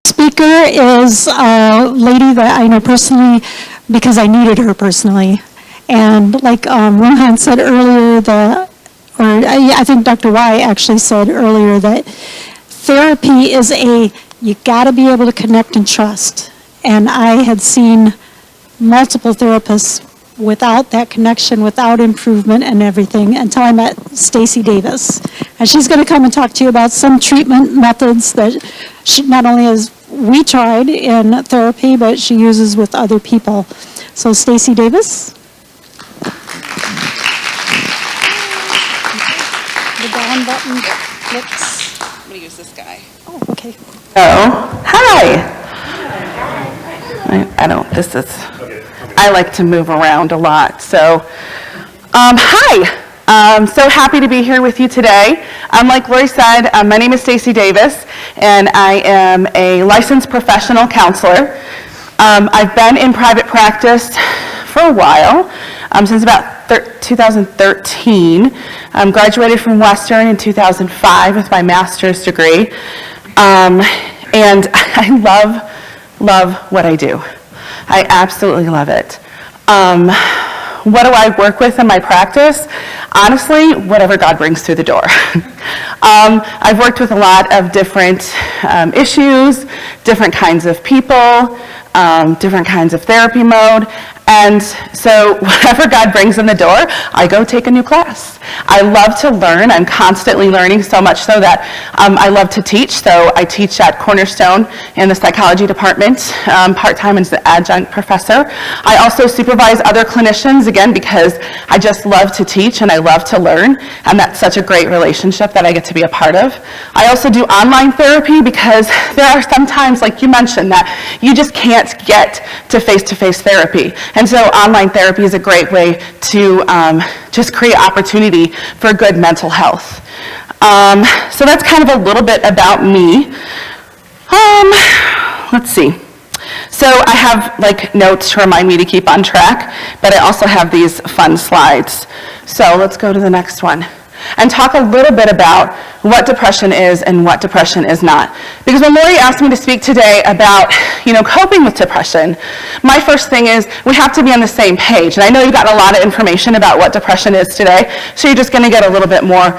Speaker is a lady that I know personally because I needed her personally. And like Rohan said earlier, I think Dr. Y actually said earlier that therapy is you got to be able to connect and trust. And I had seen multiple therapists without that connection, without improvement and everything, until I met Stacey Davis. And she's going to come and talk to you about some treatment methods that not only has we tried in therapy, but she uses with other people. So Stacey Davis. The down button clicks. I'm going to use this guy. Oh, okay. Oh, hi. I like to move around a lot. So, hi. I'm so happy to be here with you today. Like Lori said, my name is Stacey Davis, and I am a licensed professional counselor. I've been in private practice for a while, since about 2013. Graduated from Western in 2005 with my master's degree, and I love what I do. I absolutely love it. What do I work with in my practice? Honestly, whatever God brings through the door. I've worked with a lot of different issues, different kinds of people, different kinds of therapy mode, and so whatever God brings in the door, I go take a new class. I love to learn. I'm constantly learning, so much so that I love to teach. So I teach at Cornerstone in the psychology department, part-time as an adjunct professor. I also supervise other clinicians, again, because I just love to teach and I love to learn, and that's such a great relationship that I get to be a part of. I also do online therapy because there are some times, like you mentioned, that you just can't get to face-to-face therapy. And so online therapy is a great way to just create opportunity for good mental health. So that's kind of a little bit about me. Let's see. So I have like notes to remind me to keep on track, but I also have these fun slides. So let's go to the next one and talk a little bit about what depression is and what depression is not. Because when Lori asked me to speak today about, coping with depression, my first thing is we have to be on the same page. And I know you got a lot of information about what depression is today, so you're just going to get a little bit more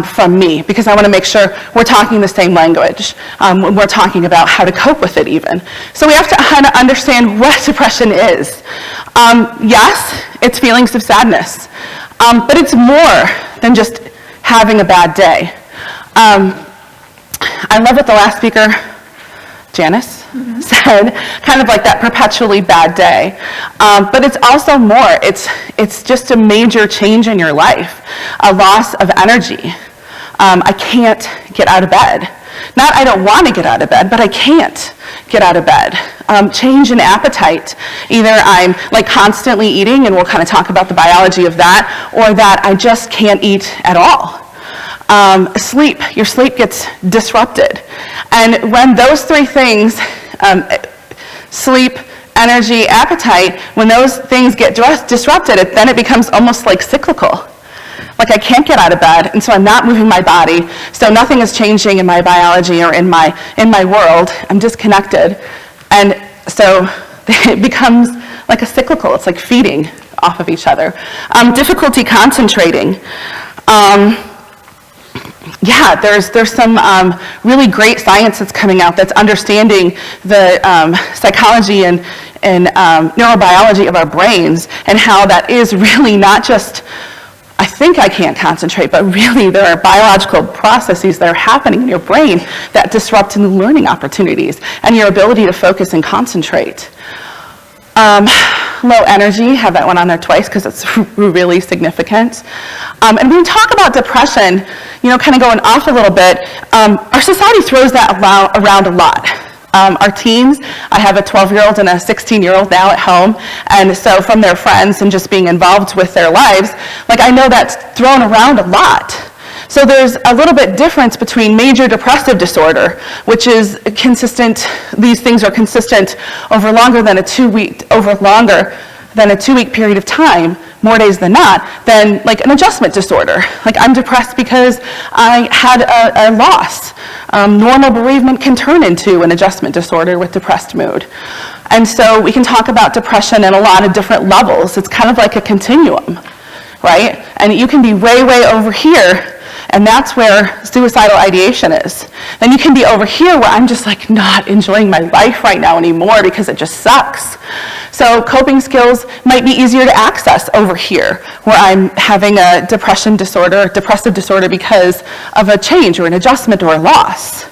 from me, because I want to make sure we're talking the same language when we're talking about how to cope with it even. So we have to kind of understand what depression is. Yes, it's feelings of sadness, but it's more than just having a bad day. I love what the last speaker, Janice, said, kind of like that perpetually bad day. But it's also more. It's just a major change in your life, a loss of energy. I can't get out of bed. Not I don't want to get out of bed, but I can't get out of bed. Change in appetite. Either I'm like constantly eating, and we'll kind of talk about the biology of that, or that I just can't eat at all. Sleep. Your sleep gets disrupted. And when those three things, sleep, energy, appetite, when those things get disrupted, then it becomes almost like cyclical. Like I can't get out of bed, and so I'm not moving my body, so nothing is changing in my biology or in my world. I'm disconnected. And so it becomes like a cyclical. It's like feeding off of each other. Difficulty concentrating. There's some really great science that's coming out that's understanding the psychology and neurobiology of our brains, and how that is really not just, I think I can't concentrate, but really there are biological processes that are happening in your brain that disrupt the learning opportunities and your ability to focus and concentrate. Low energy, have that one on there twice because it's really significant. And when we talk about depression, kind of going off a little bit, our society throws that around a lot. Our teens, I have a 12-year-old and a 16-year-old now at home, and so from their friends and just being involved with their lives, like I know that's thrown around a lot. So there's a little bit difference between major depressive disorder, which is consistent, these things are consistent over longer than a 2-week, over longer than a 2-week period of time, more days than not, than like an adjustment disorder. Like I'm depressed because I had a loss. Normal bereavement can turn into an adjustment disorder with depressed mood. And so we can talk about depression in a lot of different levels. It's kind of like a continuum, right? And you can be way, way over here, and that's where suicidal ideation is. Then you can be over here where I'm just like not enjoying my life right now anymore because it just sucks. So coping skills might be easier to access over here where I'm having a depressive disorder because of a change or an adjustment or a loss.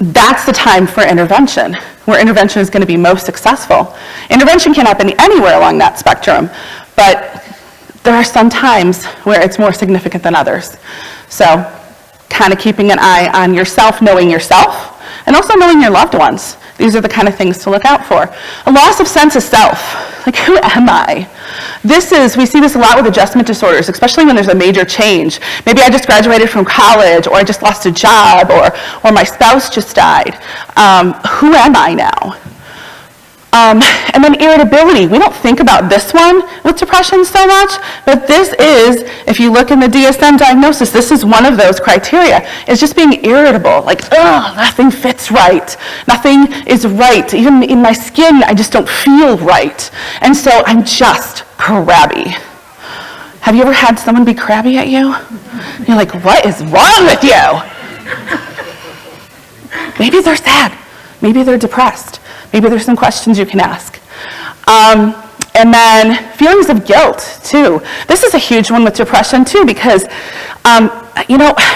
That's the time for intervention, where intervention is going to be most successful. Intervention can happen anywhere along that spectrum, but there are some times where it's more significant than others. So kind of keeping an eye on yourself, and also knowing your loved ones. These are the kind of things to look out for. A loss of sense of self. Like, who am I? We see this a lot with adjustment disorders, especially when there's a major change. Maybe I just graduated from college, or I just lost a job, or my spouse just died. Who am I now? And then irritability. We don't think about this one with depression so much, but this is, if you look in the DSM diagnosis, this is one of those criteria. It's just being irritable, like, ugh, nothing fits right. Nothing is right. Even in my skin, I just don't feel right. And so I'm just crabby. Have you ever had someone be crabby at you? You're like, what is wrong with you? Maybe they're sad. Maybe they're depressed. Maybe there's some questions you can ask. And then feelings of guilt, too. This is a huge one with depression, too, because,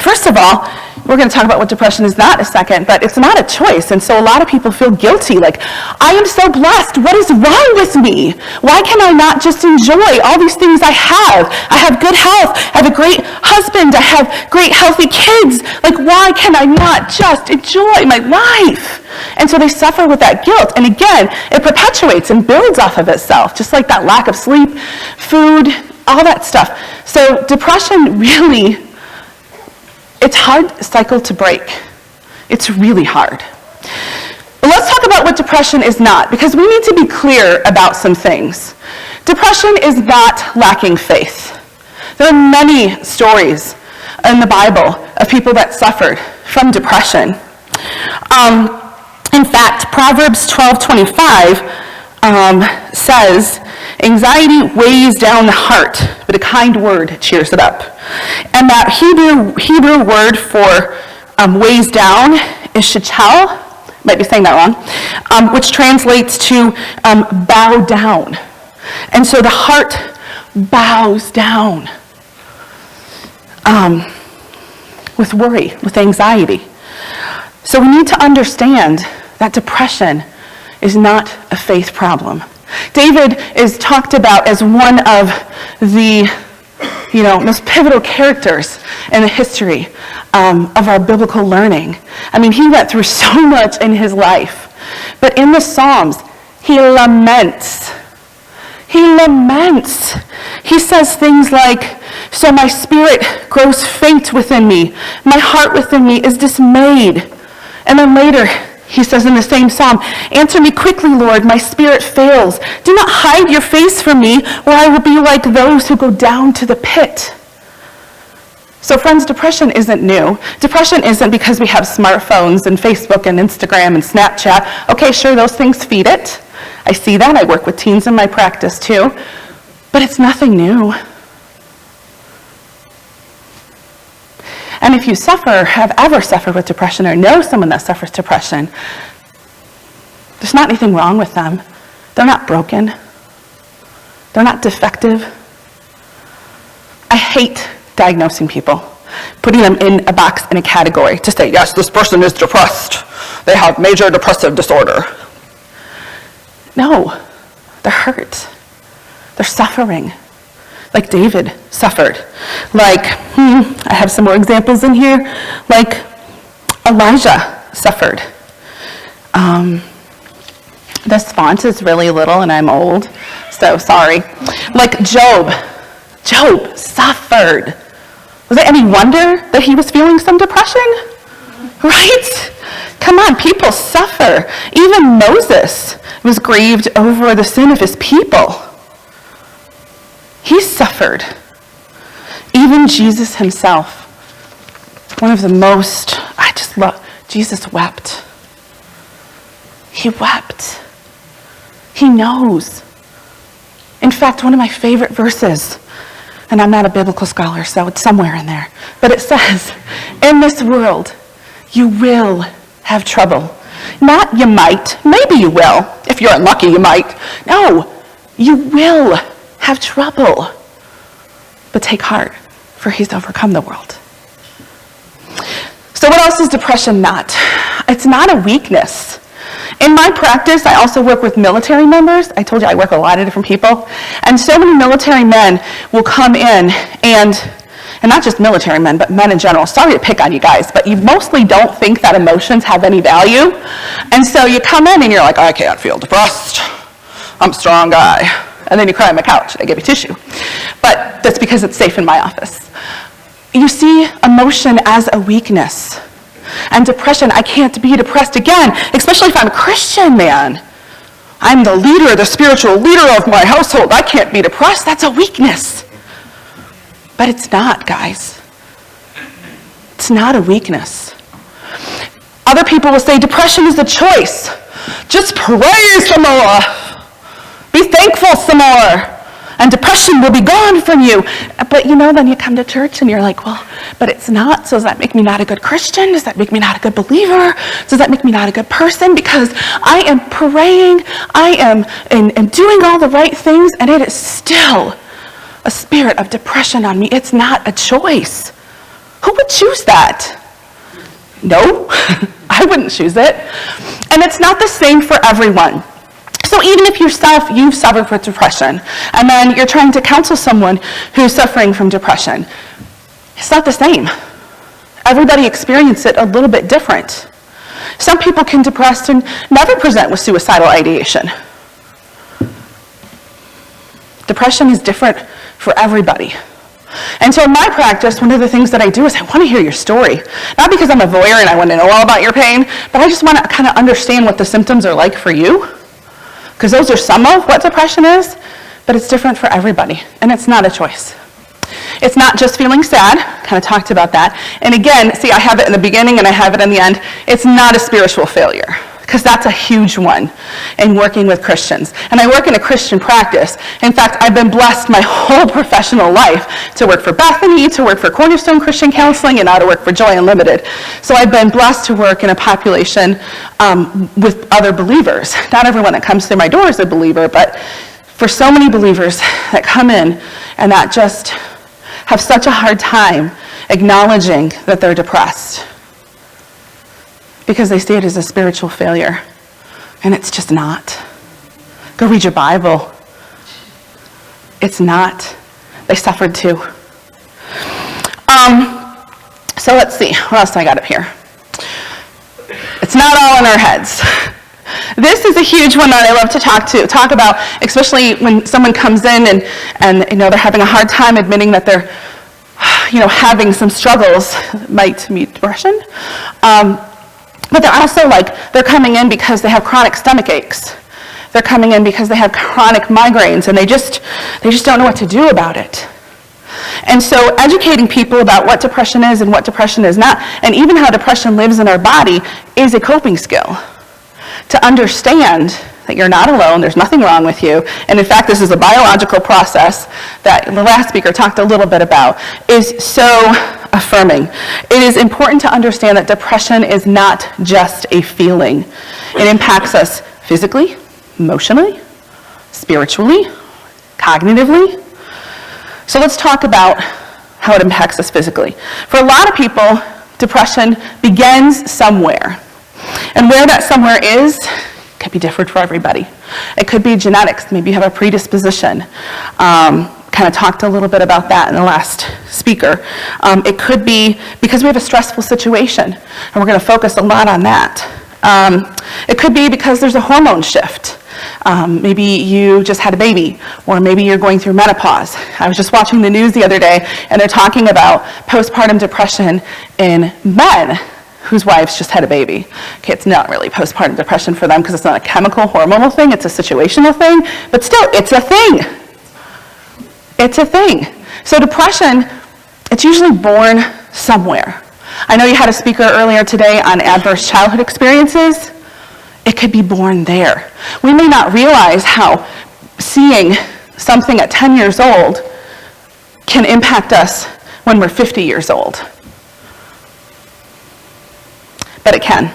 first of all, we're going to talk about what depression is not in a second, but it's not a choice. And so a lot of people feel guilty, like, I am so blessed. What is wrong with me? Why can I not just enjoy all these things I have? I have good health. I have a great husband. I have great, healthy kids. Like, why can I not just enjoy my life? And so they suffer with that guilt. And again, it perpetuates and builds off of itself, just like that lack of sleep, food, all that stuff. So depression really, it's a hard cycle to break. It's really hard. But let's talk about what depression is not, because we need to be clear about some things. Depression is not lacking faith. There are many stories in the Bible of people that suffered from depression. In fact, Proverbs 12:25 says, anxiety weighs down the heart, but a kind word cheers it up. And that Hebrew word for weighs down is shatel, might be saying that wrong, which translates to bow down. And so the heart bows down with worry, with anxiety. So we need to understand that depression is not a faith problem. David is talked about as one of the most pivotal characters in the history of our biblical learning. I mean, he went through so much in his life. But in the Psalms, he laments. He laments. He says things like, so my spirit grows faint within me. My heart within me is dismayed. And then later, he says in the same psalm, answer me quickly, Lord, my spirit fails. Do not hide your face from me, or I will be like those who go down to the pit. So friends, depression isn't new. Depression isn't because we have smartphones and Facebook and Instagram and Snapchat. Okay, sure, those things feed it. I see that. I work with teens in my practice too. But it's nothing new. And if you have ever suffered with depression, or know someone that suffers depression, there's not anything wrong with them. They're not broken. They're not defective. I hate diagnosing people, putting them in a box, in a category, to say, yes, this person is depressed. They have major depressive disorder. No, they're hurt. They're suffering. Like David suffered. Like, I have some more examples in here. Like Elijah suffered. This font is really little and I'm old, so sorry. Like Job. Job suffered. Was it any wonder that he was feeling some depression? Right? Come on, people suffer. Even Moses was grieved over the sin of his people. He suffered. Even Jesus himself, one of the most, I just love, Jesus wept. He wept. He knows. In fact, one of my favorite verses, and I'm not a biblical scholar, so it's somewhere in there, but it says, in this world, you will have trouble. Not you might, maybe you will. If you're unlucky, you might. No, you will have trouble. But take heart, for he's overcome the world. So what else is depression not? It's not a weakness. In my practice, I also work with military members. I told you I work with a lot of different people. And so many military men will come in and not just military men, but men in general. Sorry to pick on you guys, but you mostly don't think that emotions have any value. And so you come in and you're like, I can't feel depressed. I'm a strong guy. And then you cry on my couch and I give you tissue. But that's because it's safe in my office. You see emotion as a weakness. And depression, I can't be depressed again, especially if I'm a Christian man. I'm the leader, the spiritual leader of my household. I can't be depressed. That's a weakness. But it's not, guys. It's not a weakness. Other people will say depression is a choice. Just pray some more. Be thankful some more. And depression will be gone from you. But then you come to church and you're like, well, but it's not. So does that make me not a good Christian? Does that make me not a good believer? Does that make me not a good person? Because I am praying, I am and doing all the right things, and it is still a spirit of depression on me. It's not a choice. Who would choose that? No, I wouldn't choose it. And it's not the same for everyone. So even if yourself, you've suffered with depression, and then you're trying to counsel someone who's suffering from depression, it's not the same. Everybody experiences it a little bit different. Some people can depress and never present with suicidal ideation. Depression is different for everybody. And so in my practice, one of the things that I do is I want to hear your story. Not because I'm a voyeur and I want to know all about your pain, but I just want to kind of understand what the symptoms are like for you. Because those are some of what depression is, but it's different for everybody, and it's not a choice. It's not just feeling sad, kind of talked about that. And again, see, I have it in the beginning and I have it in the end. It's not a spiritual failure, because that's a huge one in working with Christians. And I work in a Christian practice. In fact, I've been blessed my whole professional life to work for Bethany, to work for Cornerstone Christian Counseling, and now to work for Joy Unlimited. So I've been blessed to work in a population with other believers. Not everyone that comes through my door is a believer, but for so many believers that come in and that just have such a hard time acknowledging that they're depressed, because they see it as a spiritual failure, and it's just not. Go read your Bible. It's not. They suffered too. So let's see, what else do I got up here? It's not all in our heads. This is a huge one that I love to talk about, especially when someone comes in and they're having a hard time admitting that they're having some struggles, might be depression. But they're also they're coming in because they have chronic stomach aches. They're coming in because they have chronic migraines, and they just don't know what to do about it. And so educating people about what depression is and what depression is not, and even how depression lives in our body, is a coping skill. To understand that you're not alone, there's nothing wrong with you, and in fact this is a biological process that the last speaker talked a little bit about, is so affirming. It is important to understand that depression is not just a feeling. It impacts us physically, emotionally, spiritually, cognitively. So let's talk about how it impacts us physically. For a lot of people, depression begins somewhere. And where that somewhere is could be different for everybody. It could be genetics. Maybe you have a predisposition. Kind of talked a little bit about that in the last speaker. It could be because we have a stressful situation, and we're going to focus a lot on that. It could be because there's a hormone shift. Maybe you just had a baby, or maybe you're going through menopause. I was just watching the news the other day, and they're talking about postpartum depression in men whose wives just had a baby. Okay, it's not really postpartum depression for them because it's not a chemical, hormonal thing, it's a situational thing, but still, it's a thing. It's a thing. So depression, it's usually born somewhere. I know you had a speaker earlier today on adverse childhood experiences. It could be born there. We may not realize how seeing something at 10 years old can impact us when we're 50 years old. But it can.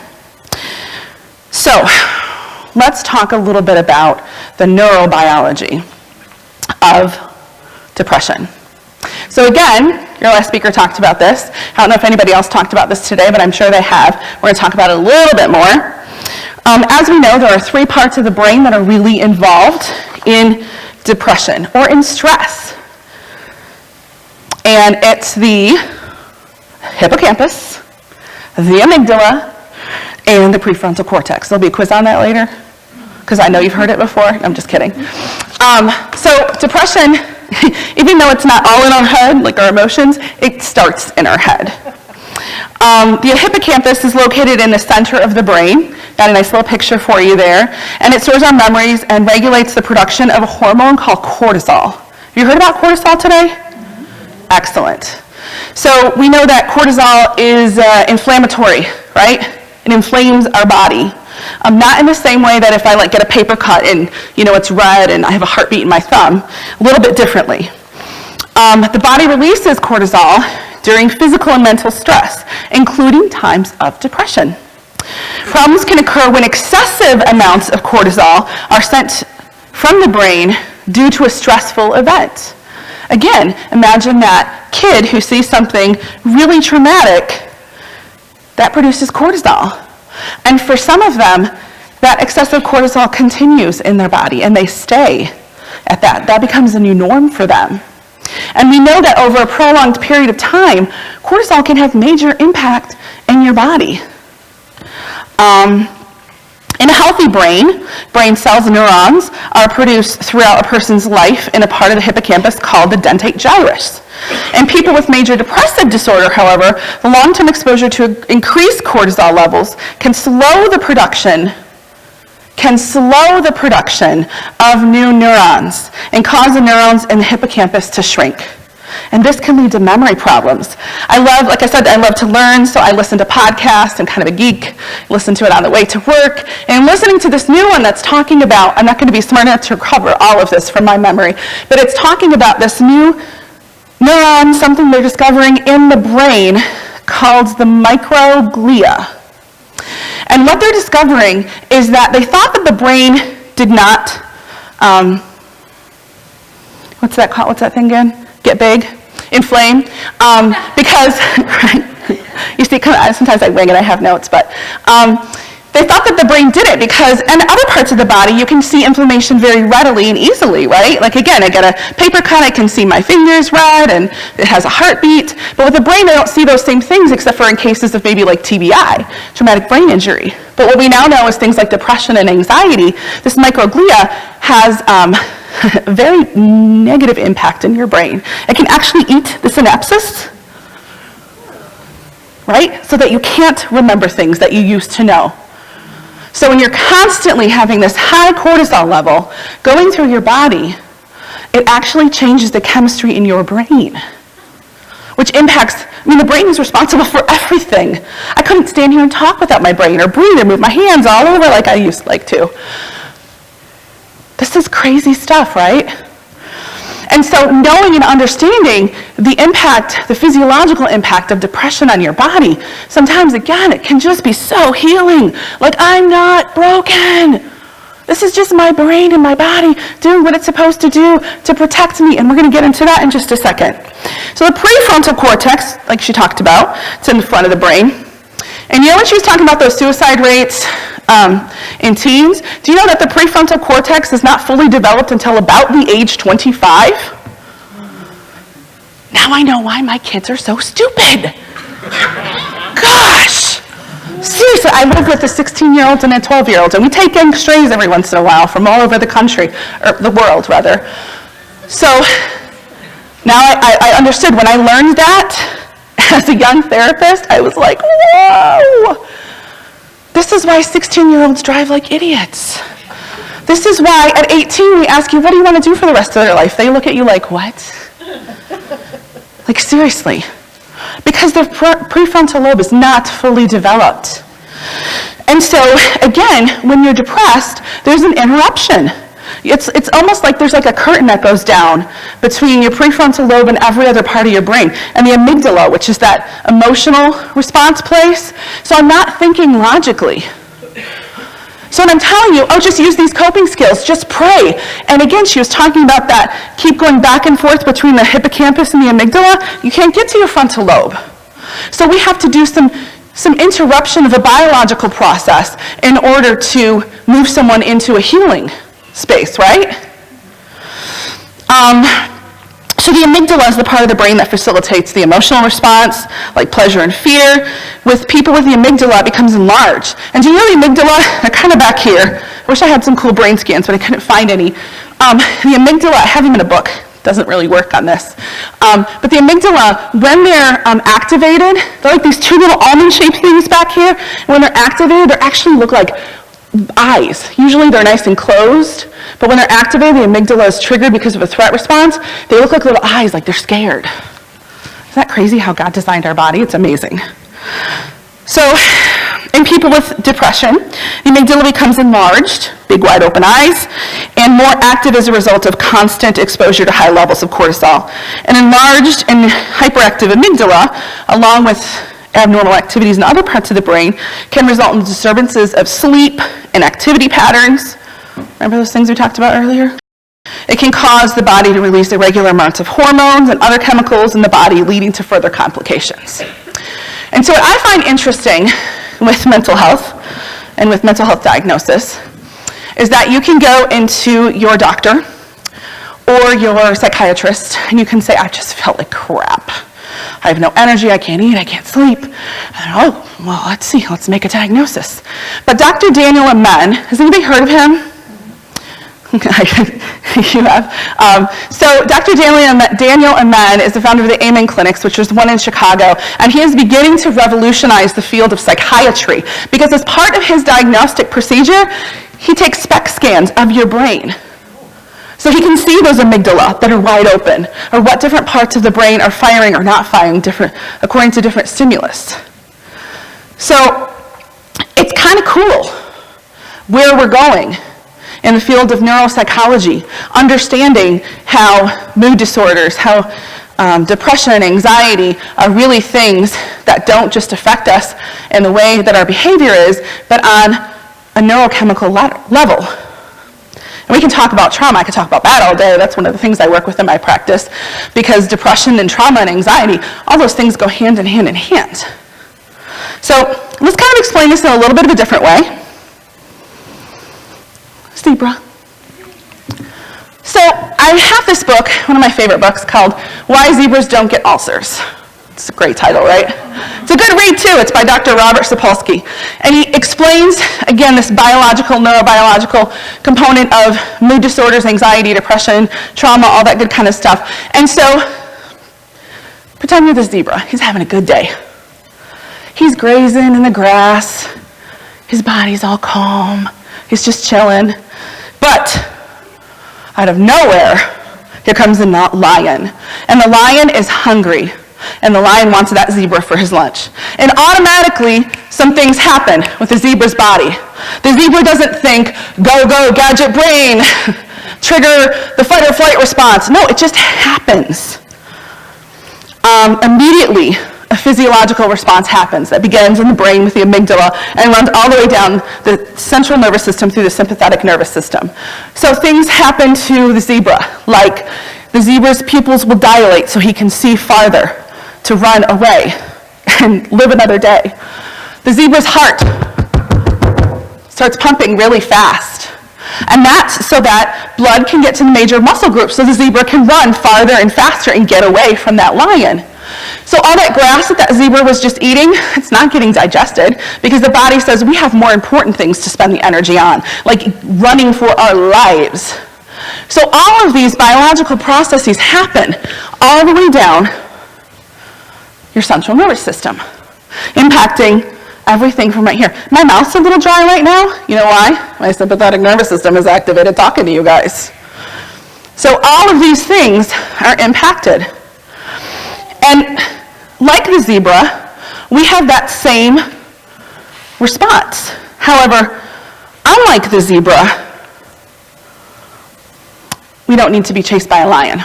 So, let's talk a little bit about the neurobiology of depression. So again, your last speaker talked about this. I don't know if anybody else talked about this today, but I'm sure they have. We're going to talk about it a little bit more. As we know, there are 3 parts of the brain that are really involved in depression or in stress. And it's the hippocampus, the amygdala, and the prefrontal cortex. There'll be a quiz on that later, because I know you've heard it before. I'm just kidding. So depression, even though it's not all in our head, like our emotions, it starts in our head. The hippocampus is located in the center of the brain. Got a nice little picture for you there. And it stores our memories and regulates the production of a hormone called cortisol. Have you heard about cortisol today? Excellent. So we know that cortisol is inflammatory, right? It inflames our body. Not in the same way that if I get a paper cut and it's red and I have a heartbeat in my thumb, a little bit differently. The body releases cortisol during physical and mental stress, including times of depression. Problems can occur when excessive amounts of cortisol are sent from the brain due to a stressful event. Again, imagine that kid who sees something really traumatic that produces cortisol. And for some of them, that excessive cortisol continues in their body and they stay at that. That becomes a new norm for them. And we know that over a prolonged period of time, cortisol can have major impact in your body. In a healthy brain cells and neurons are produced throughout a person's life in a part of the hippocampus called the dentate gyrus. In people with major depressive disorder, however, the long-term exposure to increased cortisol levels can slow the production of new neurons and cause the neurons in the hippocampus to shrink. And this can lead to memory problems. Like I said, I love to learn, so I listen to podcasts. I'm kind of a geek. Listen to it on the way to work. And I'm listening to this new one that's talking about, I'm not going to be smart enough to cover all of this from my memory, but it's talking about this new neuron, something they're discovering in the brain called the microglia. And what they're discovering is that they thought that the brain did not, what's that called? What's that thing again? Get big, inflame, because, you see, sometimes I wing it, I have notes, but they thought that the brain did it because in other parts of the body, you can see inflammation very readily and easily, right? Like again, I get a paper cut, I can see my fingers red, and it has a heartbeat, but with the brain, I don't see those same things except for in cases of maybe like TBI, traumatic brain injury. But what we now know is things like depression and anxiety, this microglia has very negative impact in your brain. It can actually eat the synapses, right? So that you can't remember things that you used to know. So when you're constantly having this high cortisol level going through your body, it actually changes the chemistry in your brain, which impacts, the brain is responsible for everything. I couldn't stand here and talk without my brain or breathe or move my hands all over like I used to. This is crazy stuff, right? And so knowing and understanding the impact, the physiological impact of depression on your body, sometimes, again, it can just be so healing. Like, I'm not broken. This is just my brain and my body doing what it's supposed to do to protect me. And we're going to get into that in just a second. So the prefrontal cortex, like she talked about, it's in the front of the brain. And when she was talking about those suicide rates in teens, do you know that the prefrontal cortex is not fully developed until about the age 25? Now I know why my kids are so stupid. Gosh! Seriously, I live with a 16-year-old and a 12-year-old, and we take in strays every once in a while from all over the country, or the world, rather. So now I understood when I learned that. As a young therapist, I was like, whoa, This is why 16-year-olds drive like idiots. This is why at 18 we ask you, what do you want to do for the rest of your life? They look at you like, what? Like, seriously. Because their prefrontal lobe is not fully developed. And so, again, when you're depressed, there's an interruption. It's almost like there's like a curtain that goes down between your prefrontal lobe and every other part of your brain. And the amygdala, which is that emotional response place. So I'm not thinking logically. So when I'm telling you, oh, just use these coping skills, just pray. And again, she was talking about that, keep going back and forth between the hippocampus and the amygdala. You can't get to your frontal lobe. So we have to do some interruption of a biological process in order to move someone into a healing space, right? So the amygdala is the part of the brain that facilitates the emotional response, like pleasure and fear. With people with the amygdala, it becomes enlarged. And do you know the amygdala? They're kind of back here. I wish I had some cool brain scans, but I couldn't find any. The amygdala, I have them in a book. Doesn't really work on this. But the amygdala, when they're activated, they're like these two little almond-shaped things back here. When they're activated, they actually look like eyes. Usually they're nice and closed, but when they're activated, the amygdala is triggered because of a threat response. They look like little eyes, like they're scared. Isn't that crazy how God designed our body? It's amazing. So in people with depression, the amygdala becomes enlarged, big wide open eyes, and more active as a result of constant exposure to high levels of cortisol. An enlarged and hyperactive amygdala, along with abnormal activities in other parts of the brain, can result in disturbances of sleep and activity patterns. Remember those things we talked about earlier? It can cause the body to release irregular amounts of hormones and other chemicals in the body, leading to further complications. And so what I find interesting with mental health and with mental health diagnosis is that you can go into your doctor or your psychiatrist and you can say, I just felt like crap. I have no energy, I can't eat, I can't sleep. And, oh, well, let's see, let's make a diagnosis. But Dr. Daniel Amen, has anybody heard of him? You have. So Dr. Daniel Amen is the founder of the Amen Clinics, which is one in Chicago, and he is beginning to revolutionize the field of psychiatry because as part of his diagnostic procedure, he takes SPECT scans of your brain. So he can see those amygdala that are wide open, or what different parts of the brain are firing or not firing according to different stimulus. So it's kind of cool where we're going in the field of neuropsychology, understanding how mood disorders, how depression and anxiety are really things that don't just affect us in the way that our behavior is, but on a neurochemical level. And we can talk about trauma. I could talk about that all day. That's one of the things I work with in my practice, because depression and trauma and anxiety, all those things go hand in hand in hand. So let's kind of explain this in a little bit of a different way. Zebra. So I have this book, one of my favorite books, called Why Zebras Don't Get Ulcers. It's a great title, right? It's a good read, too. It's by Dr. Robert Sapolsky. And he explains, again, this biological, neurobiological component of mood disorders, anxiety, depression, trauma, all that good kind of stuff. And so, pretend you're the zebra. He's having a good day. He's grazing in the grass. His body's all calm. He's just chilling. But out of nowhere, here comes the lion. And the lion is hungry. And the lion wants that zebra for his lunch. And automatically, some things happen with the zebra's body. The zebra doesn't think, go, go, gadget brain, trigger the fight or flight response. No, it just happens. Immediately, a physiological response happens that begins in the brain with the amygdala and runs all the way down the central nervous system through the sympathetic nervous system. So things happen to the zebra, like the zebra's pupils will dilate so he can see farther, to run away and live another day. The zebra's heart starts pumping really fast. And that's so that blood can get to the major muscle groups so the zebra can run farther and faster and get away from that lion. So all that grass that zebra was just eating, it's not getting digested because the body says we have more important things to spend the energy on, like running for our lives. So all of these biological processes happen all the way down your central nervous system, impacting everything from right here. My mouth's a little dry right now. You know why? My sympathetic nervous system is activated talking to you guys. So all of these things are impacted. And like the zebra, we have that same response. However, unlike the zebra, we don't need to be chased by a lion.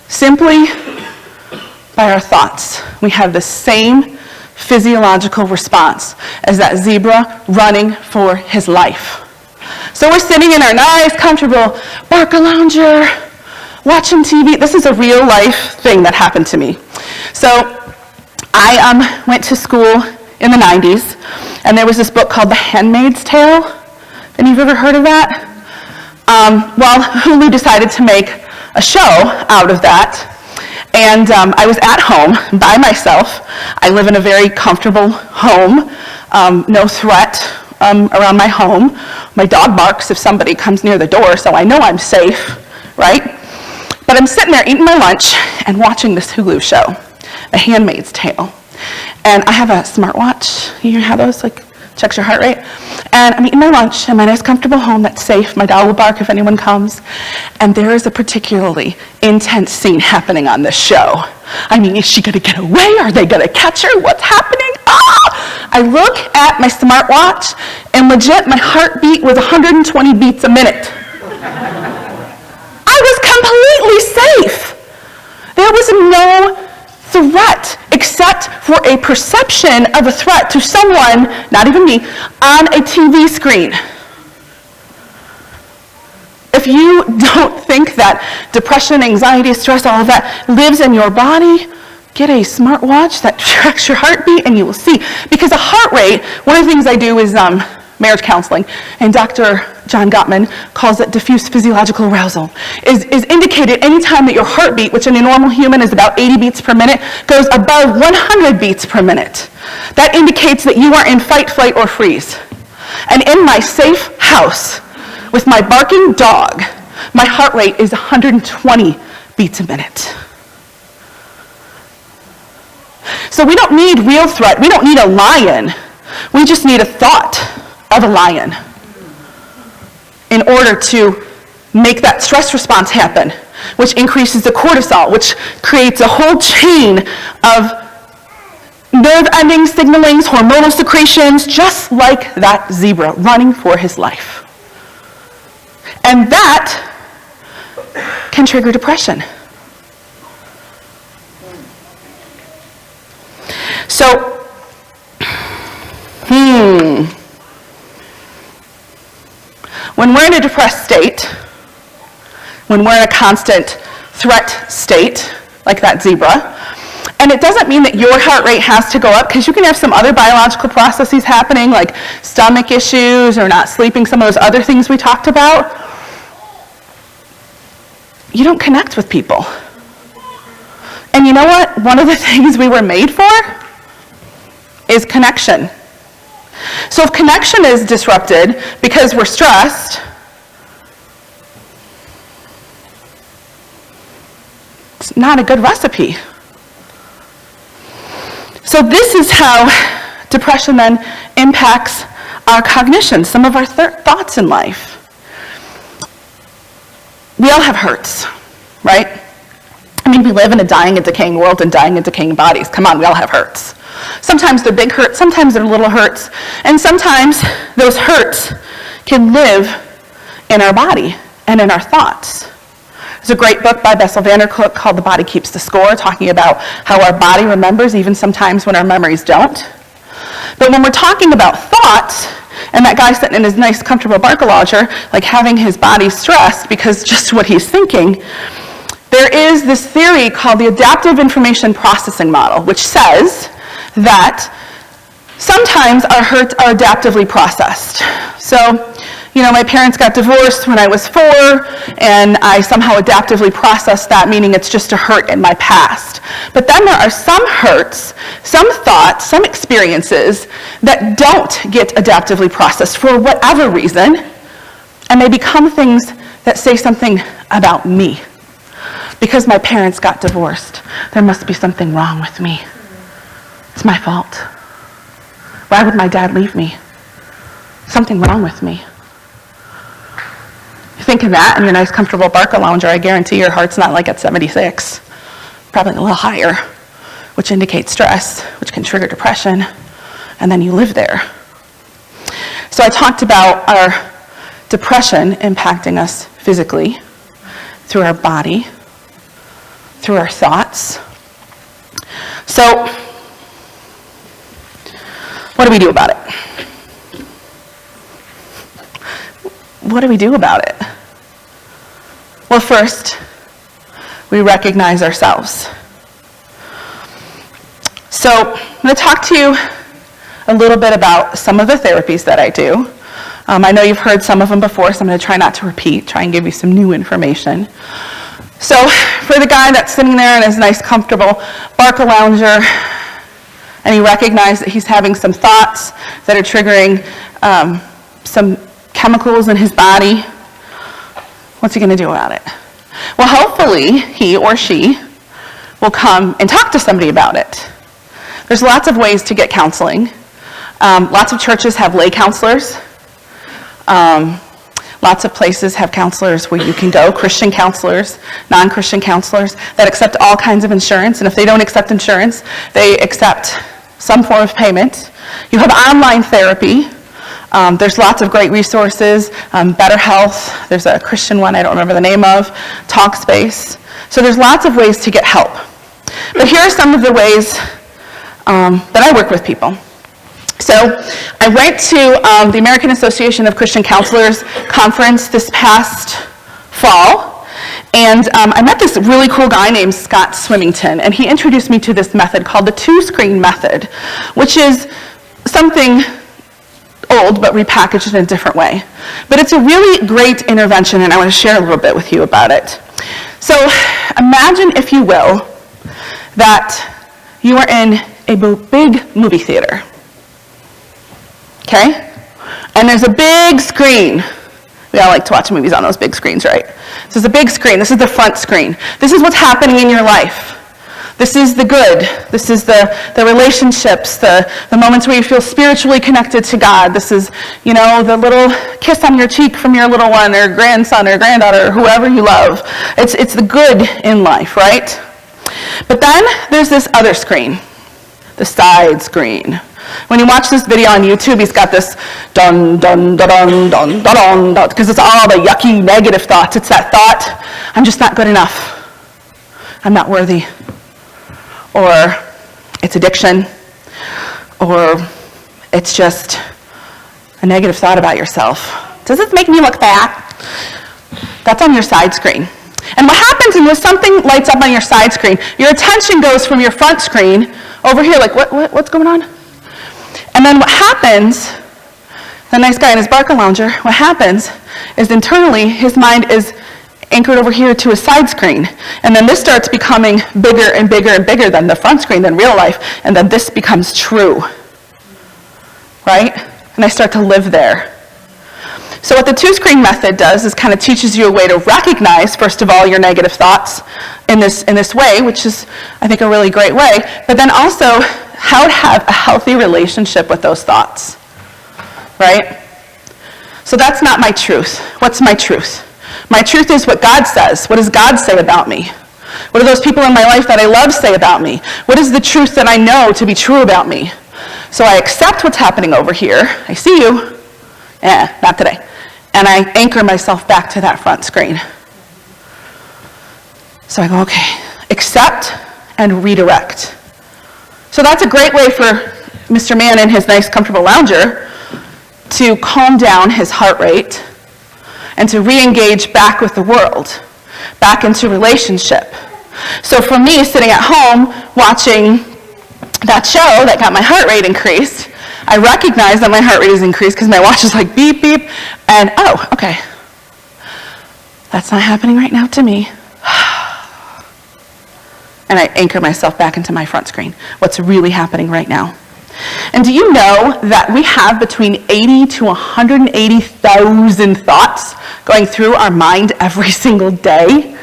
Simply by our thoughts, we have the same physiological response as that zebra running for his life. So we're sitting in our nice, comfortable Barcalounger, watching TV. This is a real life thing that happened to me. So I went to school in the 90s, and there was this book called The Handmaid's Tale. Any of you ever heard of that? Well, Hulu decided to make a show out of that. And I was at home by myself. I live in a very comfortable home, no threat around my home. My dog barks if somebody comes near the door, so I know I'm safe, right? But I'm sitting there eating my lunch and watching this Hulu show, The Handmaid's Tale. And I have a smartwatch. You have those, like, checks your heart rate? And I'm eating my lunch in my nice comfortable home that's safe. My dog will bark if anyone comes. And there is a particularly intense scene happening on this show. I mean, is she gonna get away? Are they gonna catch her? What's happening? Ah! I look at my smartwatch, and legit, my heartbeat was 120 beats a minute. I was completely safe. There was no threat except for a perception of a threat to someone, not even me, on a TV screen. If you don't think that depression, anxiety, stress, all of that lives in your body, get a smartwatch that tracks your heartbeat and you will see. Because a heart rate, one of the things I do is marriage counseling, and Dr. John Gottman calls it diffuse physiological arousal, is indicated anytime that your heartbeat, which in a normal human is about 80 beats per minute, goes above 100 beats per minute. That indicates that you are in fight, flight, or freeze. And in my safe house, with my barking dog, my heart rate is 120 beats a minute. So we don't need real threat. We don't need a lion. We just need a thought of a lion in order to make that stress response happen, which increases the cortisol, which creates a whole chain of nerve endings, signalings, hormonal secretions, just like that zebra running for his life. And that can trigger depression. So, when we're in a depressed state, when we're in a constant threat state, like that zebra, and it doesn't mean that your heart rate has to go up, because you can have some other biological processes happening, like stomach issues or not sleeping, some of those other things we talked about. You don't connect with people. And you know what? One of the things we were made for is connection. So if connection is disrupted because we're stressed, it's not a good recipe. So this is how depression then impacts our cognition, some of our thoughts in life. We all have hurts, right? I mean, we live in a dying and decaying world and dying and decaying bodies. Come on, we all have hurts. Sometimes they're big hurts, sometimes they're little hurts, and sometimes those hurts can live in our body and in our thoughts. There's a great book by Bessel van der Kolk called The Body Keeps the Score, talking about how our body remembers even sometimes when our memories don't. But when we're talking about thoughts, and that guy sitting in his nice, comfortable Barcalounger, like having his body stressed because just what he's thinking, there is this theory called the adaptive information processing model, which says that sometimes our hurts are adaptively processed. So, my parents got divorced when I was 4, and I somehow adaptively processed that, meaning it's just a hurt in my past. But then there are some hurts, some thoughts, some experiences that don't get adaptively processed for whatever reason, and they become things that say something about me. Because my parents got divorced, there must be something wrong with me. It's my fault. Why would my dad leave me? Something wrong with me. You think of that in your nice, comfortable Barca lounger, I guarantee your heart's not like at 76. Probably a little higher, which indicates stress, which can trigger depression, and then you live there. So I talked about our depression impacting us physically, through our body, through our thoughts. So, what do we do about it? What do we do about it? Well, first, we recognize ourselves. So, I'm going to talk to you a little bit about some of the therapies that I do. I know you've heard some of them before, so I'm going to try not to repeat, try and give you some new information. So, for the guy that's sitting there in his nice, comfortable Barca lounger, and he recognizes that he's having some thoughts that are triggering some chemicals in his body, what's he going to do about it? Well, hopefully, he or she will come and talk to somebody about it. There's lots of ways to get counseling. Lots of churches have lay counselors. Lots of places have counselors where you can go, Christian counselors, non-Christian counselors that accept all kinds of insurance. And if they don't accept insurance, they accept some form of payment. You have online therapy. There's lots of great resources. Better Health, there's a Christian one I don't remember the name of, Talkspace. So there's lots of ways to get help. But here are some of the ways that I work with people. So I went to the American Association of Christian Counselors conference this past fall, and I met this really cool guy named Scott Swimmington, and he introduced me to this method called the two-screen method, which is something old but repackaged in a different way. But it's a really great intervention, and I want to share a little bit with you about it. So imagine, if you will, that you are in a big movie theater. Okay? And there's a big screen. We all like to watch movies on those big screens, right? This is a big screen. This is the front screen. This is what's happening in your life. This is the good. This is the relationships, the moments where you feel spiritually connected to God. This is, the little kiss on your cheek from your little one or grandson or granddaughter or whoever you love. It's the good in life, right? But then there's this other screen, the side screen. When you watch this video on YouTube, he's got this dun, dun, dun, dun, dun, dun, dun, because it's all the yucky, negative thoughts. It's that thought, I'm just not good enough. I'm not worthy. Or it's addiction. Or it's just a negative thought about yourself. Does this make me look bad? That's on your side screen. And what happens is when something lights up on your side screen, your attention goes from your front screen over here, like, what's going on? And then what happens, the nice guy in his Barca lounger, what happens is internally his mind is anchored over here to a side screen. And then this starts becoming bigger and bigger and bigger than the front screen, than real life. And then this becomes true. Right? And I start to live there. So what the two-screen method does is kind of teaches you a way to recognize, first of all, your negative thoughts in this way, which is, I think, a really great way. But then also how to have a healthy relationship with those thoughts. Right? So that's not my truth. What's my truth? My truth is what God says. What does God say about me? What do those people in my life that I love say about me? What is the truth that I know to be true about me? So I accept what's happening over here. I see you. Not today. And I anchor myself back to that front screen. So I go, okay, accept and redirect. So that's a great way for Mr. Man in his nice, comfortable lounger to calm down his heart rate and to re-engage back with the world, back into relationship. So for me, sitting at home watching that show that got my heart rate increased, I recognize that my heart rate is increased because my watch is like beep, beep, and oh, okay. That's not happening right now to me. And I anchor myself back into my front screen. What's really happening right now? And do you know that we have between 80 to 180,000 thoughts going through our mind every single day?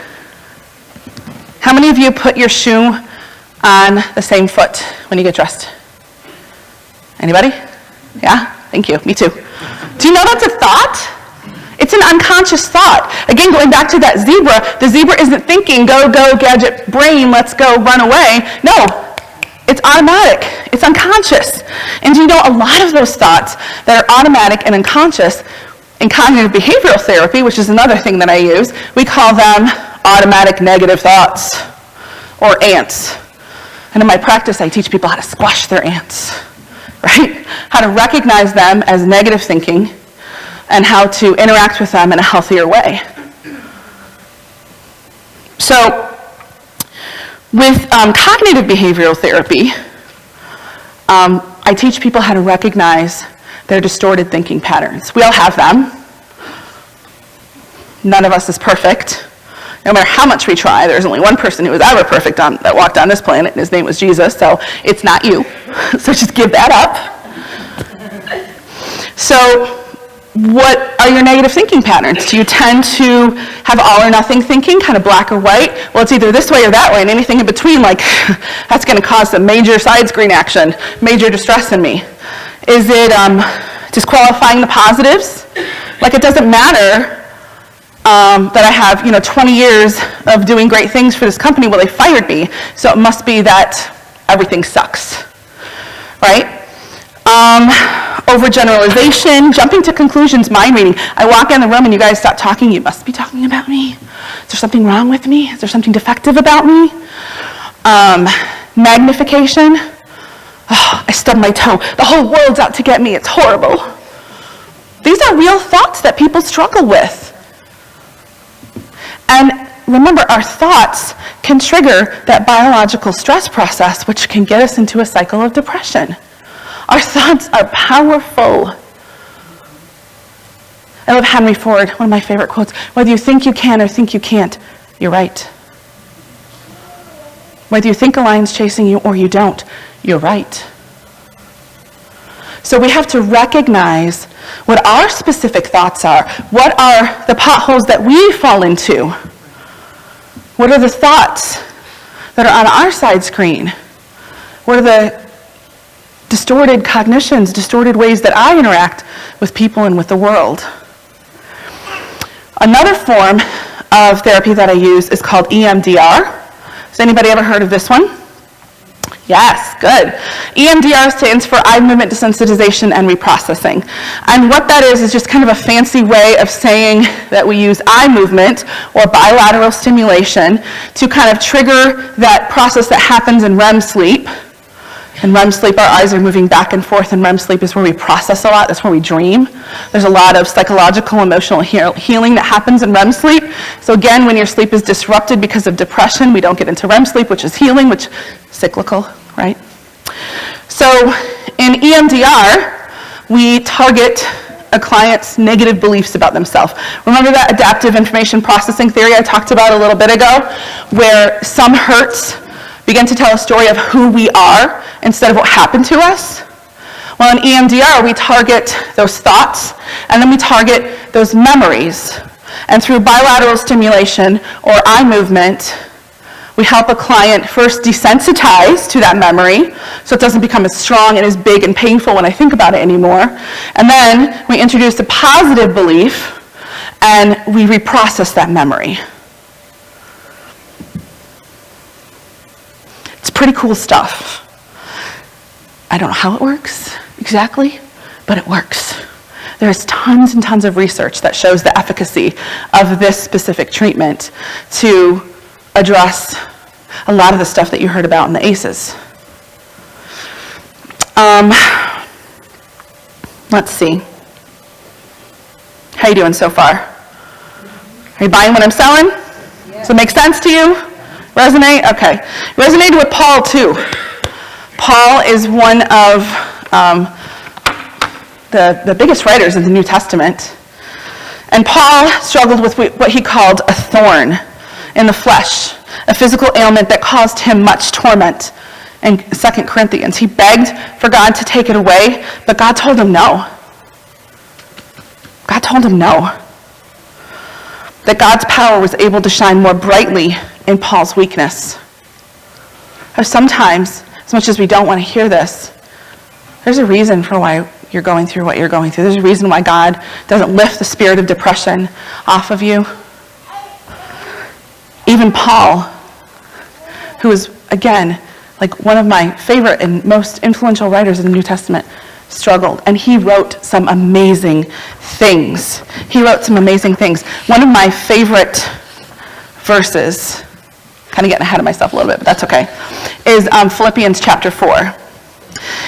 How many of you put your shoe on the same foot when you get dressed? Anybody? Yeah? Thank you. Me too. Do you know that's a thought? It's an unconscious thought. Again, going back to that zebra, the zebra isn't thinking, go, gadget, brain, let's go, run away. No, it's automatic. It's unconscious. And you know, a lot of those thoughts that are automatic and unconscious, in cognitive behavioral therapy, which is another thing that I use, we call them automatic negative thoughts, or ants. And in my practice, I teach people how to squash their ants, right? How to recognize them as negative thinking and how to interact with them in a healthier way. So, with cognitive behavioral therapy, I teach people how to recognize their distorted thinking patterns. We all have them. None of us is perfect. No matter how much we try, there's only one person who was ever perfect that walked on this planet, and his name was Jesus, so it's not you. So just give that up. So, what are your negative thinking patterns? Do you tend to have all or nothing thinking, kind of black or white? Well, it's either this way or that way, and anything in between, like, that's going to cause some major side screen action, major distress in me. Is it disqualifying the positives? Like, it doesn't matter that I have, 20 years of doing great things for this company. Well, they fired me, so it must be that everything sucks, right? Overgeneralization, jumping to conclusions, mind reading. I walk in the room and you guys stop talking. You must be talking about me. Is there something wrong with me? Is there something defective about me? Magnification. Oh, I stubbed my toe. The whole world's out to get me. It's horrible. These are real thoughts that people struggle with. And remember, our thoughts can trigger that biological stress process, which can get us into a cycle of depression. Our thoughts are powerful. I love Henry Ford, one of my favorite quotes. Whether you think you can or think you can't, you're right. Whether you think a lion's chasing you or you don't, you're right. So we have to recognize what our specific thoughts are. What are the potholes that we fall into? What are the thoughts that are on our side screen? What are the distorted cognitions, distorted ways that I interact with people and with the world? Another form of therapy that I use is called EMDR. Has anybody ever heard of this one? Yes, good. EMDR stands for eye movement desensitization and reprocessing. And what that is just kind of a fancy way of saying that we use eye movement or bilateral stimulation to kind of trigger that process that happens in REM sleep. In REM sleep, our eyes are moving back and forth, and REM sleep is where we process a lot. That's where we dream. There's a lot of psychological, emotional healing that happens in REM sleep. So again, when your sleep is disrupted because of depression, we don't get into REM sleep, which is healing, which is cyclical, right? So in EMDR, we target a client's negative beliefs about themselves. Remember that adaptive information processing theory I talked about a little bit ago, where some hurts begin to tell a story of who we are instead of what happened to us? Well, in EMDR, we target those thoughts, and then we target those memories. And through bilateral stimulation or eye movement, we help a client first desensitize to that memory so it doesn't become as strong and as big and painful when I think about it anymore. And then we introduce a positive belief, and we reprocess that memory. It's pretty cool stuff. I don't know how it works exactly, but it works. There's tons and tons of research that shows the efficacy of this specific treatment to address a lot of the stuff that you heard about in the ACEs. Let's see. How you doing so far? Are you buying what I'm selling? Yeah. Does it make sense to you? Resonate? Okay. Resonated with Paul, too. Paul is one of the biggest writers of the New Testament. And Paul struggled with what he called a thorn in the flesh, a physical ailment that caused him much torment. In 2 Corinthians, he begged for God to take it away, but God told him no. God told him no. That God's power was able to shine more brightly in Paul's weakness. Or sometimes, as much as we don't want to hear this, there's a reason for why you're going through what you're going through. There's a reason why God doesn't lift the spirit of depression off of you. Even Paul, who is, again, like one of my favorite and most influential writers in the New Testament, struggled, and he wrote some amazing things. One of my favorite verses, kind of getting ahead of myself a little bit, but that's okay, is Philippians chapter 4.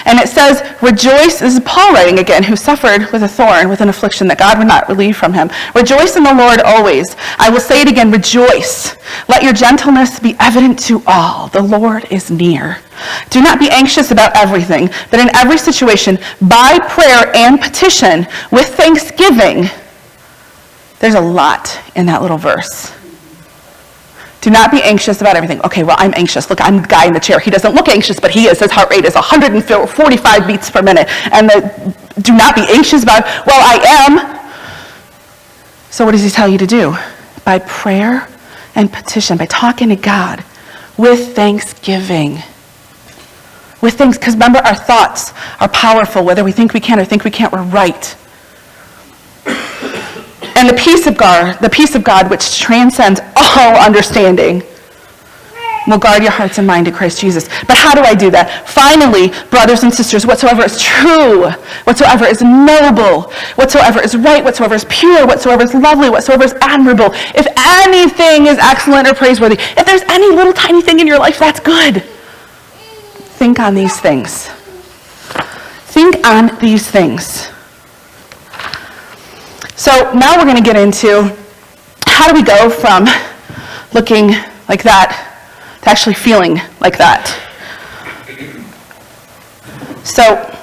And it says, rejoice, this is Paul writing again, who suffered with a thorn, with an affliction that God would not relieve from him. Rejoice in the Lord always. I will say it again, rejoice. Let your gentleness be evident to all. The Lord is near. Do not be anxious about everything, but in every situation, by prayer and petition, with thanksgiving. There's a lot in that little verse. Do not be anxious about everything. Okay, well, I'm anxious. Look, I'm the guy in the chair. He doesn't look anxious, but he is. His heart rate is 145 beats per minute. And do not be anxious about, well, I am. So what does he tell you to do? By prayer and petition, by talking to God with thanksgiving. Because remember, our thoughts are powerful. Whether we think we can or think we can't, we're right. And the peace of God, which transcends all understanding, will guard your hearts and mind in Christ Jesus. But how do I do that? Finally, brothers and sisters, whatsoever is true, whatsoever is noble, whatsoever is right, whatsoever is pure, whatsoever is lovely, whatsoever is admirable, if anything is excellent or praiseworthy, if there's any little tiny thing in your life that's good, think on these things. Think on these things. So now we're going to get into how do we go from looking like that to actually feeling like that. So,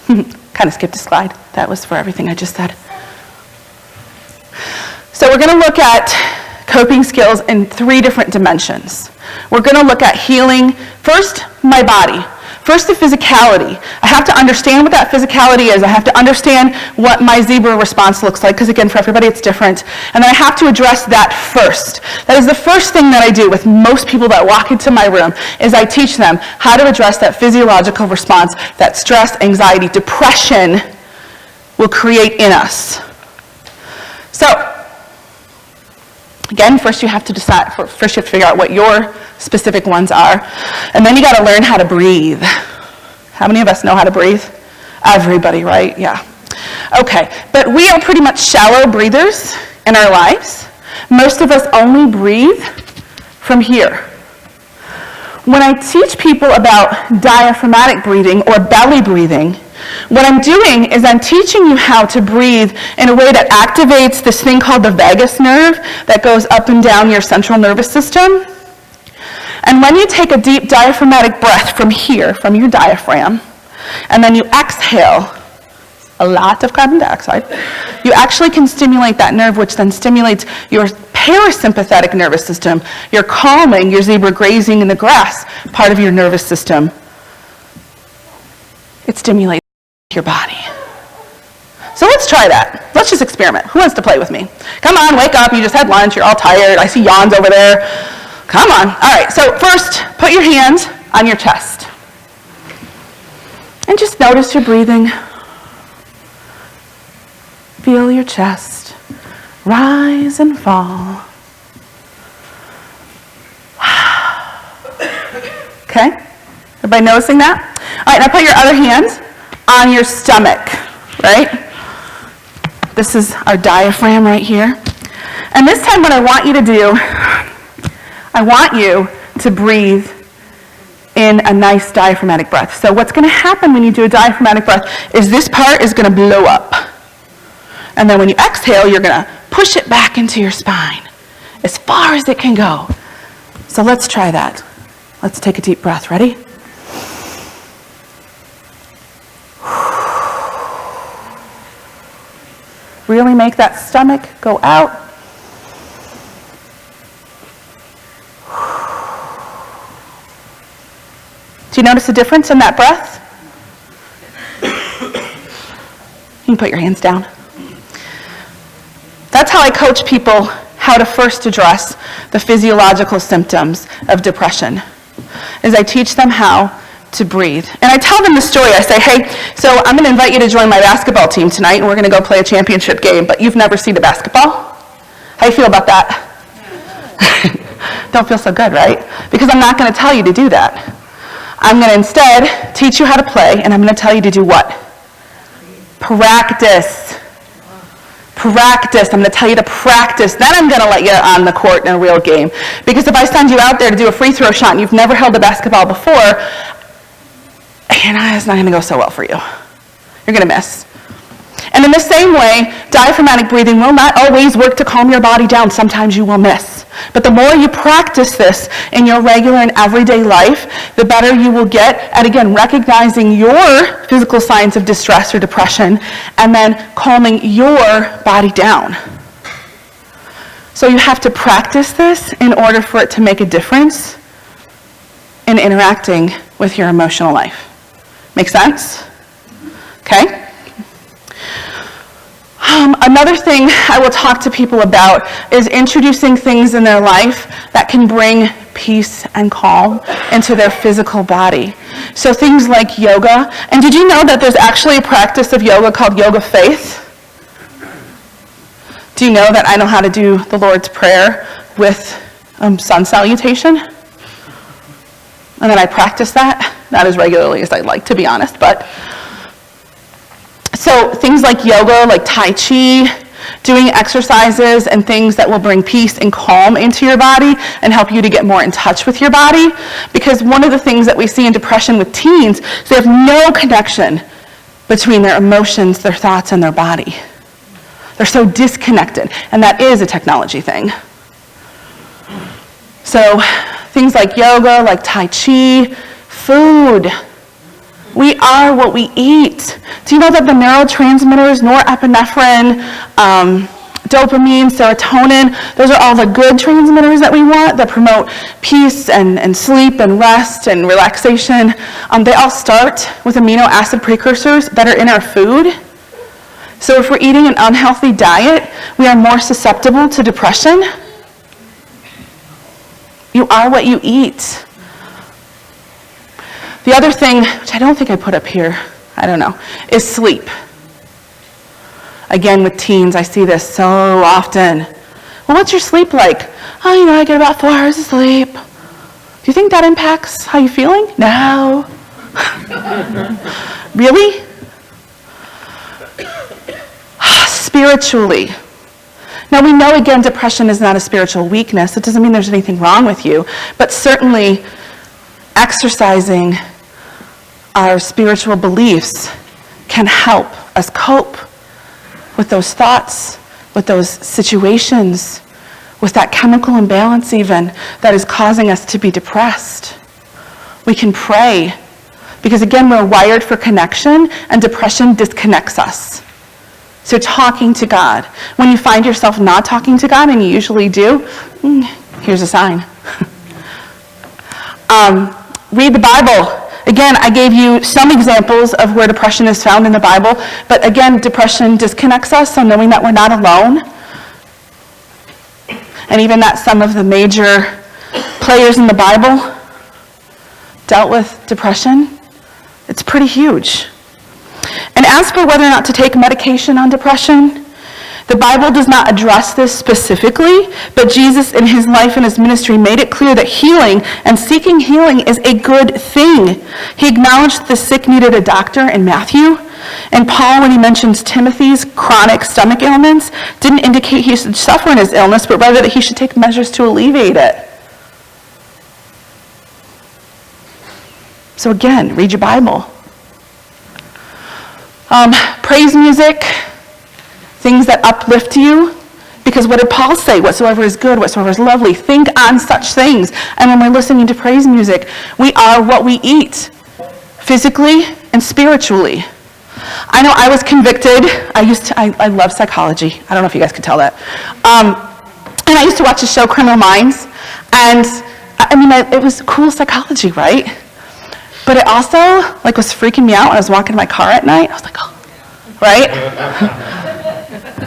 kind of skipped a slide. That was for everything I just said. So we're going to look at coping skills in 3 different dimensions. We're going to look at healing, first, my body. First, the physicality. I have to understand what that physicality is. I have to understand what my zebra response looks like, because again, for everybody it's different. And then I have to address that first. That is the first thing that I do with most people that walk into my room, is I teach them how to address that physiological response that stress, anxiety, depression will create in us. So, again, first you have to figure out what your specific ones are. And then you got to learn how to breathe. How many of us know how to breathe? Everybody, right? Yeah. Okay, but we are pretty much shallow breathers in our lives. Most of us only breathe from here. When I teach people about diaphragmatic breathing or belly breathing, what I'm doing is I'm teaching you how to breathe in a way that activates this thing called the vagus nerve that goes up and down your central nervous system. And when you take a deep diaphragmatic breath from here, from your diaphragm, and then you exhale a lot of carbon dioxide, you actually can stimulate that nerve, which then stimulates your parasympathetic nervous system, your calming, your zebra grazing in the grass part of your nervous system. It stimulates your body. So let's try that. Let's just experiment. Who wants to play with me? Come on, wake up. You just had lunch. You're all tired. I see yawns over there. Come on. All right, so first, put your hands on your chest. And just notice your breathing. Feel your chest rise and fall. Okay? Everybody noticing that? All right, now put your other hands on your stomach, right? This is our diaphragm right here. And this time what I want you to do, I want you to breathe in a nice diaphragmatic breath. So what's going to happen when you do a diaphragmatic breath is this part is going to blow up. And then when you exhale, you're going to push it back into your spine as far as it can go. So let's try that. Let's take a deep breath. Ready? Really make that stomach go out. Do you notice a difference in that breath? You can put your hands down. That's how I coach people how to first address the physiological symptoms of depression, is I teach them how to breathe. And I tell them the story. I say, hey, so I'm going to invite you to join my basketball team tonight, and we're going to go play a championship game, but you've never seen a basketball? How do you feel about that? Don't feel so good, right? Because I'm not going to tell you to do that. I'm going to instead teach you how to play, and I'm going to tell you to do what? Practice. Practice. I'm going to tell you to practice. Then I'm going to let you on the court in a real game. Because if I send you out there to do a free throw shot and you've never held a basketball before, it's not going to go so well for you. You're going to miss. And in the same way, diaphragmatic breathing will not always work to calm your body down. Sometimes you will miss. But the more you practice this in your regular and everyday life, the better you will get at, again, recognizing your physical signs of distress or depression and then calming your body down. So you have to practice this in order for it to make a difference in interacting with your emotional life. Make sense? Okay? Another thing I will talk to people about is introducing things in their life that can bring peace and calm into their physical body. So things like yoga. And did you know that there's actually a practice of yoga called yoga faith? Do you know that I know how to do the Lord's Prayer with sun salutation? And then I practice that, not as regularly as I'd like, to be honest, but so things like yoga, like Tai Chi, doing exercises and things that will bring peace and calm into your body and help you to get more in touch with your body. Because one of the things that we see in depression with teens is they have no connection between their emotions, their thoughts, and their body. They're so disconnected, and that is a technology thing. So things like yoga, like Tai Chi, food. We are what we eat. Do you know that the neurotransmitters, norepinephrine, dopamine, serotonin, those are all the good transmitters that we want that promote peace and sleep and rest and relaxation. They all start with amino acid precursors that are in our food. So if we're eating an unhealthy diet, we are more susceptible to depression. You are what you eat. The other thing, which I don't think I put up here, I don't know, is sleep. Again, with teens, I see this so often. Well, what's your sleep like? Oh, I get about 4 hours of sleep. Do you think that impacts how you're feeling? No. Really? Spiritually. Now, we know, again, depression is not a spiritual weakness. It doesn't mean there's anything wrong with you, but certainly exercising our spiritual beliefs can help us cope with those thoughts, with those situations, with that chemical imbalance even that is causing us to be depressed. We can pray because, again, we're wired for connection, and depression disconnects us. So talking to God. When you find yourself not talking to God, and you usually do, here's a sign. Read the Bible. Again, I gave you some examples of where depression is found in the Bible, but again, depression disconnects us, so knowing that we're not alone, and even that some of the major players in the Bible dealt with depression, it's pretty huge. And as for whether or not to take medication on depression, the Bible does not address this specifically, but Jesus in his life and his ministry made it clear that healing and seeking healing is a good thing. He acknowledged the sick needed a doctor in Matthew, and Paul, when he mentions Timothy's chronic stomach ailments, didn't indicate he should suffer in his illness, but rather that he should take measures to alleviate it. So again, read your Bible. Praise music, things that uplift you, because what did Paul say? Whatsoever is good, whatsoever is lovely, think on such things. And when we're listening to praise music, we are what we eat, physically and spiritually. I know I was convicted. I love psychology. I don't know if you guys could tell that. And I used to watch the show Criminal Minds, and it was cool psychology, right? But it also was freaking me out when I was walking in my car at night. I was like, oh, right?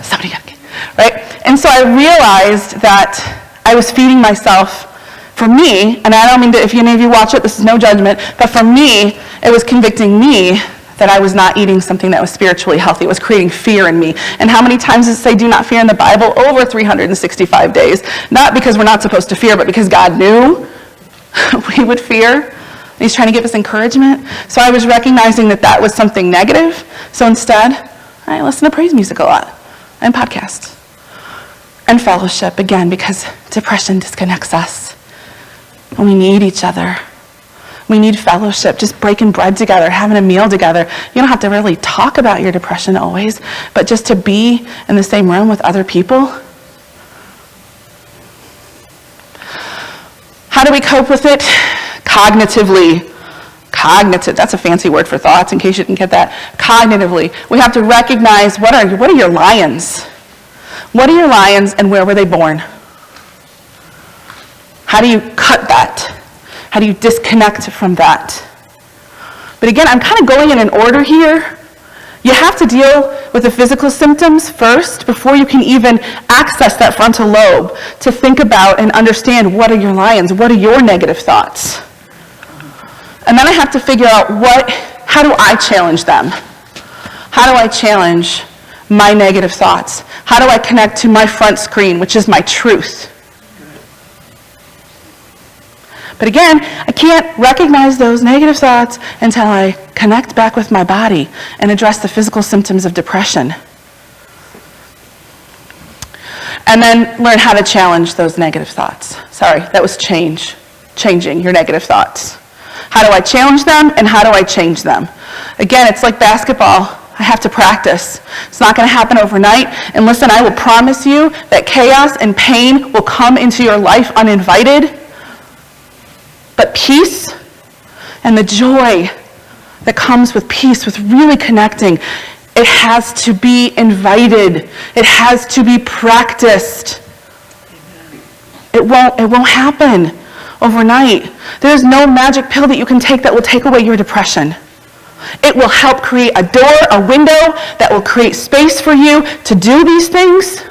Somebody got to get, right? And so I realized that I was feeding myself For me, and I don't mean to, if any of you watch it, this is no judgment, but for me, it was convicting me that I was not eating something that was spiritually healthy. It was creating fear in me. And how many times does it say do not fear in the Bible? Over 365 days. Not because we're not supposed to fear, but because God knew we would fear. And he's trying to give us encouragement. So I was recognizing that that was something negative. So instead, I listen to praise music a lot and podcasts and fellowship, again, because depression disconnects us. And we need each other. We need fellowship, just breaking bread together, having a meal together. You don't have to really talk about your depression always, but just to be in the same room with other people. How do we cope with it? Cognitively. Cognitive, that's a fancy word for thoughts, in case you didn't get that. Cognitively, we have to recognize what are your lions? What are your lions and where were they born? How do you cut that? How do you disconnect from that? But again, I'm kind of going in an order here. You have to deal with the physical symptoms first before you can even access that frontal lobe to think about and understand what are your lions, what are your negative thoughts. And then I have to figure out how do I challenge them? How do I challenge my negative thoughts? How do I connect to my front screen, which is my truth? But again, I can't recognize those negative thoughts until I connect back with my body and address the physical symptoms of depression. And then learn how to challenge those negative thoughts. Sorry, that was changing your negative thoughts. How do I challenge them and how do I change them? Again, it's like basketball. I have to practice. It's not going to happen overnight. And listen, I will promise you that chaos and pain will come into your life uninvited. But peace and the joy that comes with peace, with really connecting, it has to be invited. It has to be practiced. It won't happen overnight. There's no magic pill that you can take that will take away your depression. It will help create a door, a window that will create space for you to do these things.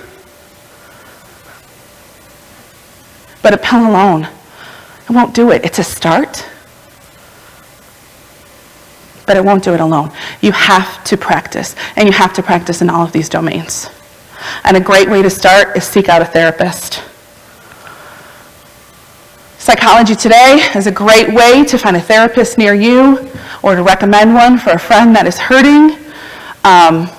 But a pill alone, it won't do it. It's a start, but it won't do it alone. You have to practice, and you have to practice in all of these domains. And a great way to start is seek out a therapist. Psychology Today is a great way to find a therapist near you or to recommend one for a friend that is hurting.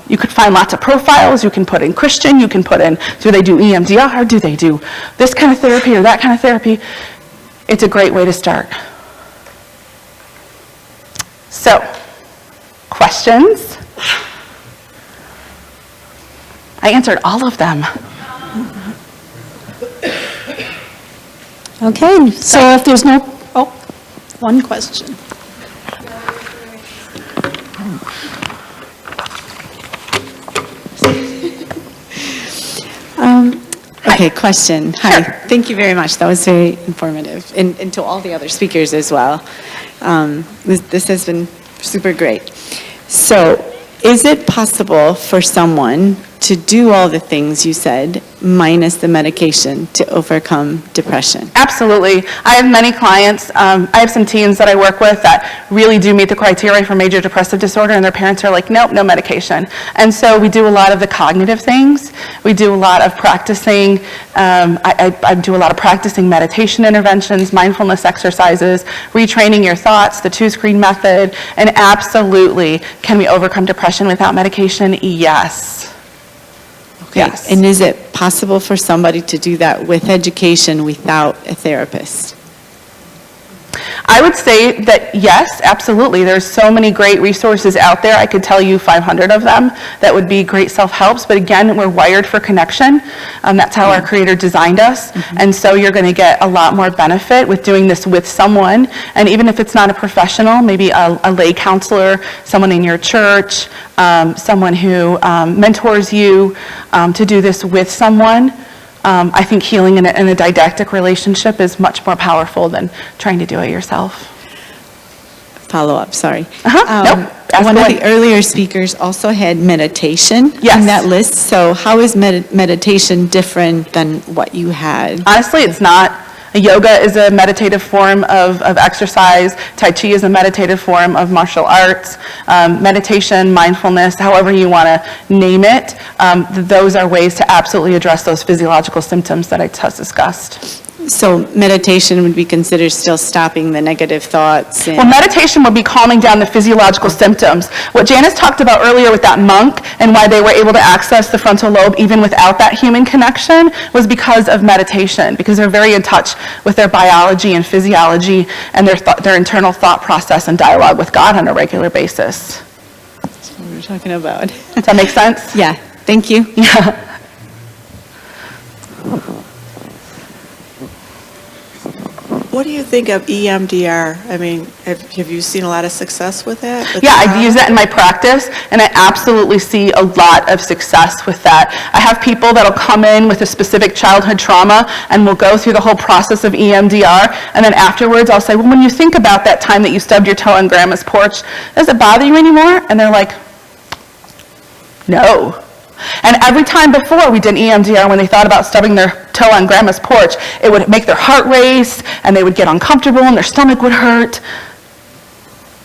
You could find lots of profiles. You can put in Christian. You can put in, do they do EMDR? Do they do this kind of therapy or that kind of therapy? It's a great way to start. So, questions? I answered all of them. Okay, so if there's no, one question. Okay, question. Hi. Thank you very much. That was very informative. And to all the other speakers as well. This has been super great. So, is it possible for someone to do all the things you said, minus the medication, to overcome depression? Absolutely. I have many clients. I have some teens that I work with that really do meet the criteria for major depressive disorder, and their parents are like, nope, no medication. And so we do a lot of the cognitive things. We do a lot of practicing. I do a lot of practicing meditation interventions, mindfulness exercises, retraining your thoughts, the two-screen method, and absolutely, can we overcome depression without medication? Yes. Okay. Yes. And is it possible for somebody to do that with education without a therapist? I would say that yes, absolutely. There's so many great resources out there. I could tell you 500 of them that would be great self-helps. But again, we're wired for connection. That's how our Creator designed us. Mm-hmm. And so you're going to get a lot more benefit with doing this with someone. And even if it's not a professional, maybe a lay counselor, someone in your church, someone who mentors you to do this with someone. I think healing in a didactic relationship is much more powerful than trying to do it yourself. Follow-up, sorry. Nope. One of the earlier speakers also had meditation Yes. in that list. So how is meditation different than what you had? Honestly, it's not. Yoga is a meditative form of exercise. Tai Chi is a meditative form of martial arts. Meditation, mindfulness, however you want to name it, those are ways to absolutely address those physiological symptoms that I just discussed. So meditation would be considered still stopping the negative thoughts? Well, meditation would be calming down the physiological symptoms. What Janice talked about earlier with that monk and why they were able to access the frontal lobe even without that human connection was because of meditation, because they're very in touch with their biology and physiology and their internal thought process and dialogue with God on a regular basis. That's what we're talking about. Does that make sense? Yeah, thank you. Yeah. What do you think of EMDR? I mean, have you seen a lot of success with that? Yeah, I use that in my practice, and I absolutely see a lot of success with that. I have people that'll come in with a specific childhood trauma, and we'll go through the whole process of EMDR, and then afterwards I'll say, well, when you think about that time that you stubbed your toe on Grandma's porch, does it bother you anymore? And they're like, no. And every time before we did EMDR, when they thought about stubbing their toe on Grandma's porch, it would make their heart race, and they would get uncomfortable, and their stomach would hurt.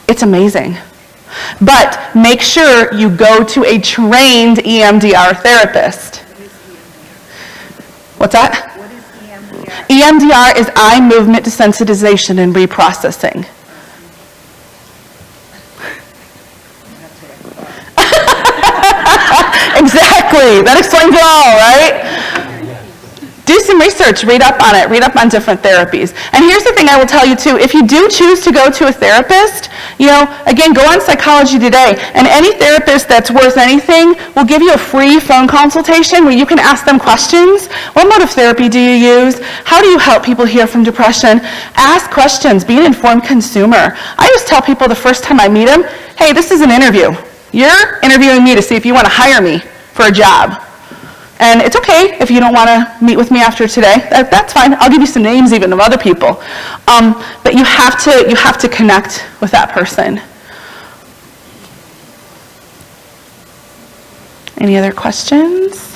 It's amazing. But make sure you go to a trained EMDR therapist. What's that? What is EMDR? EMDR is eye movement desensitization and reprocessing. Exactly. That explains it all, right? Do some research, read up on it, read up on different therapies. And here's the thing I will tell you too, if you do choose to go to a therapist, again, go on Psychology Today, and any therapist that's worth anything will give you a free phone consultation where you can ask them questions. What mode of therapy do you use? How do you help people heal from depression? Ask questions, be an informed consumer. I always tell people the first time I meet them, hey, this is an interview. You're interviewing me to see if you want to hire me for a job. And it's okay if you don't want to meet with me after today. That's fine. I'll give you some names even of other people. But you have to connect with that person. Any other questions?